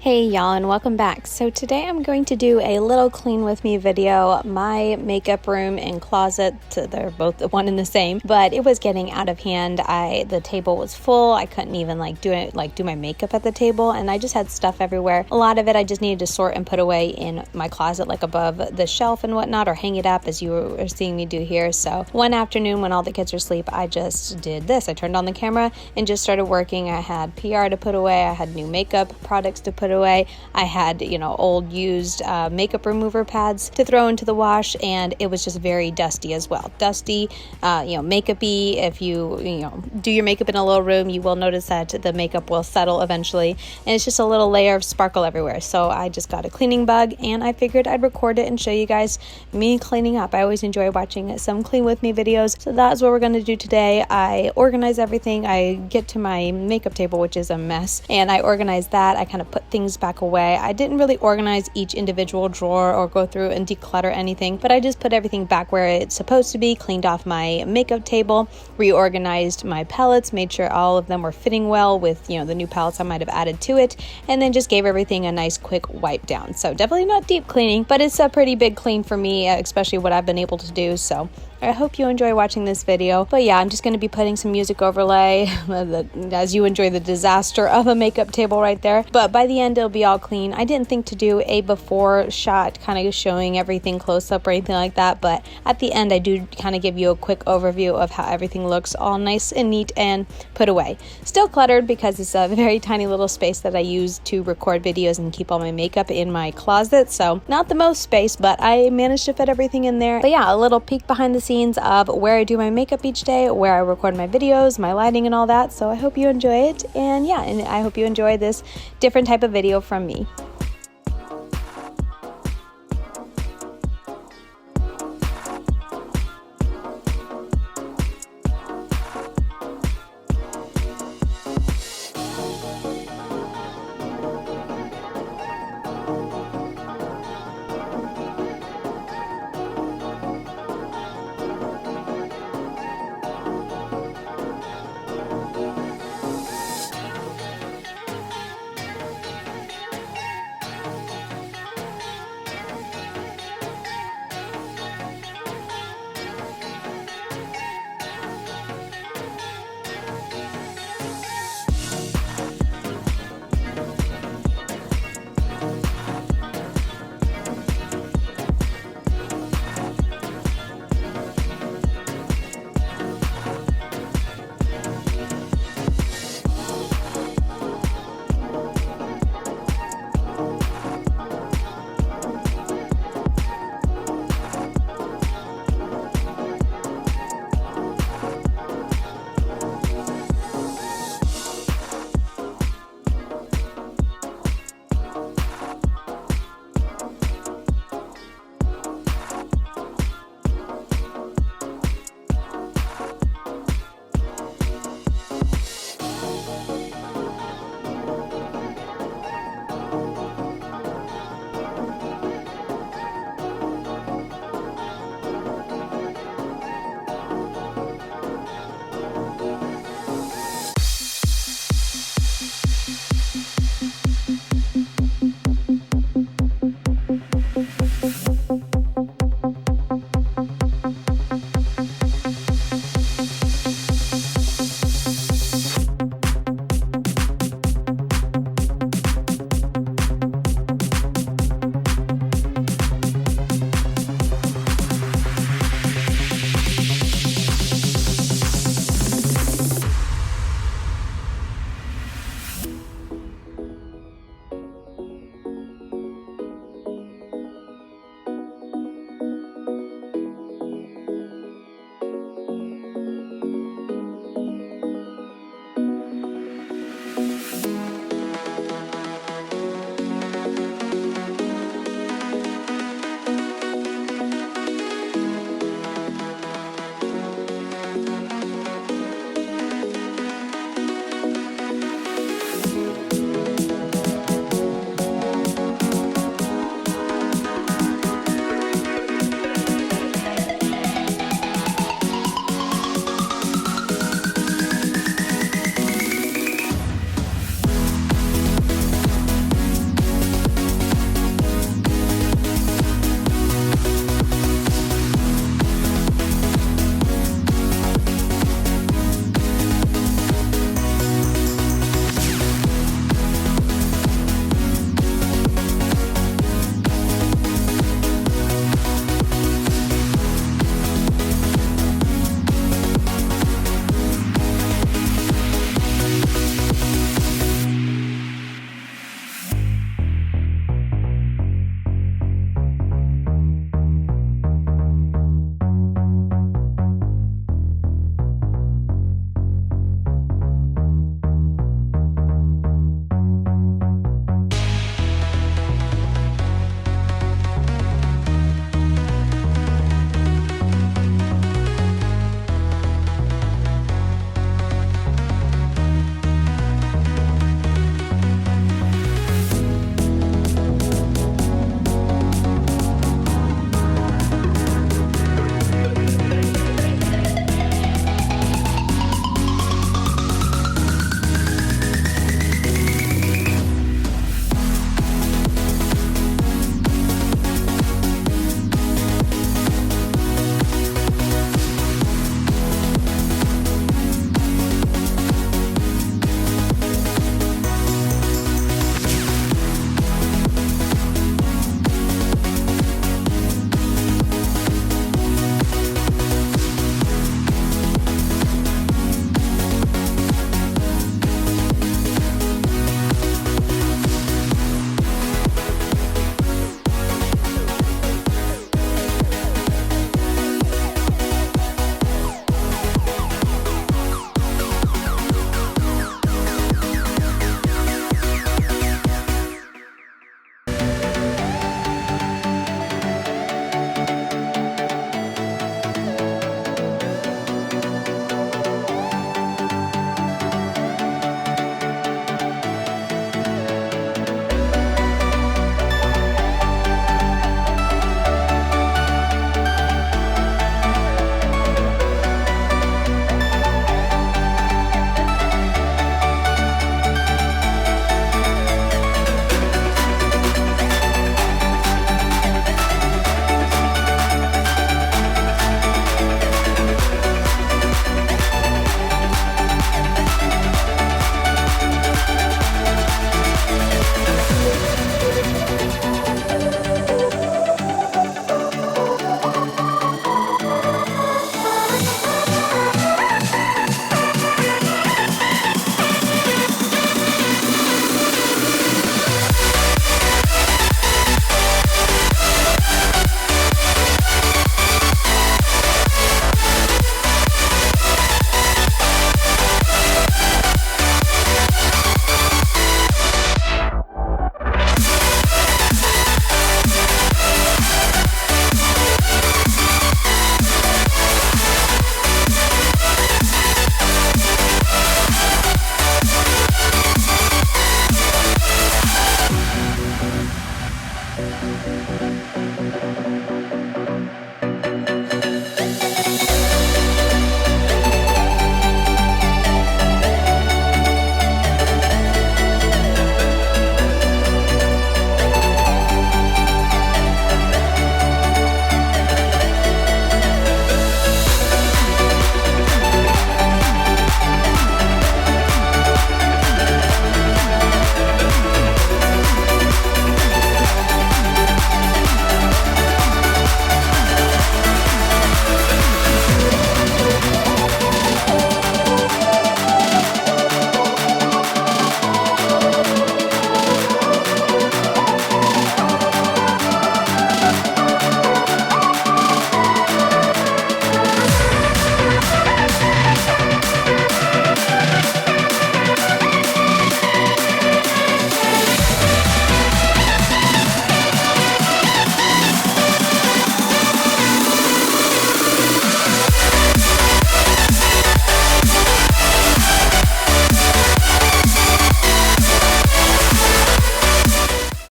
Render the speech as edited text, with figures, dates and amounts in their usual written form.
Hey y'all, and welcome back. So today I'm going to do a little clean with me video. My makeup room and closet, they're both one and the same, but it was getting out of hand. The table was full. I couldn't even do my makeup at the table, and I just had stuff everywhere. A lot of it I just needed to sort and put away in my closet, like above the shelf and whatnot, or hang it up as you are seeing me do here. So one afternoon when all the kids were asleep, I just did this. I turned on the camera and just started working. I had PR to put away. I had new makeup products to put away. I had, old used makeup remover pads to throw into the wash, and it was just very dusty as well. Dusty, makeup-y. If you do your makeup in a little room, you will notice that the makeup will settle eventually, and it's just a little layer of sparkle everywhere. So I just got a cleaning bug, and I figured I'd record it and show you guys me cleaning up. I always enjoy watching some clean with me videos, so that's what we're going to do today. I organize everything. I get to my makeup table, which is a mess, and I organize that. I kind of put things back away. I didn't really organize each individual drawer or go through and declutter anything, but I just put everything back where it's supposed to be, cleaned off my makeup table, reorganized my palettes, made sure all of them were fitting well with, the new palettes I might have added to it, and then just gave everything a nice quick wipe down. So definitely not deep cleaning, but it's a pretty big clean for me, especially what I've been able to do. So I hope you enjoy watching this video. But yeah, I'm just going to be putting some music overlay as you enjoy the disaster of a makeup table right there. But by the end, it'll be all clean. I didn't think to do a before shot kind of showing everything close up or anything like that. But at the end, I do kind of give you a quick overview of how everything looks all nice and neat and put away. Still cluttered because it's a very tiny little space that I use to record videos and keep all my makeup in my closet. So not the most space, but I managed to fit everything in there. But yeah, a little peek behind the scenes of where I do my makeup each day, where I record my videos, my lighting and all that. So I hope you enjoy it, and I hope you enjoy this different type of video from me.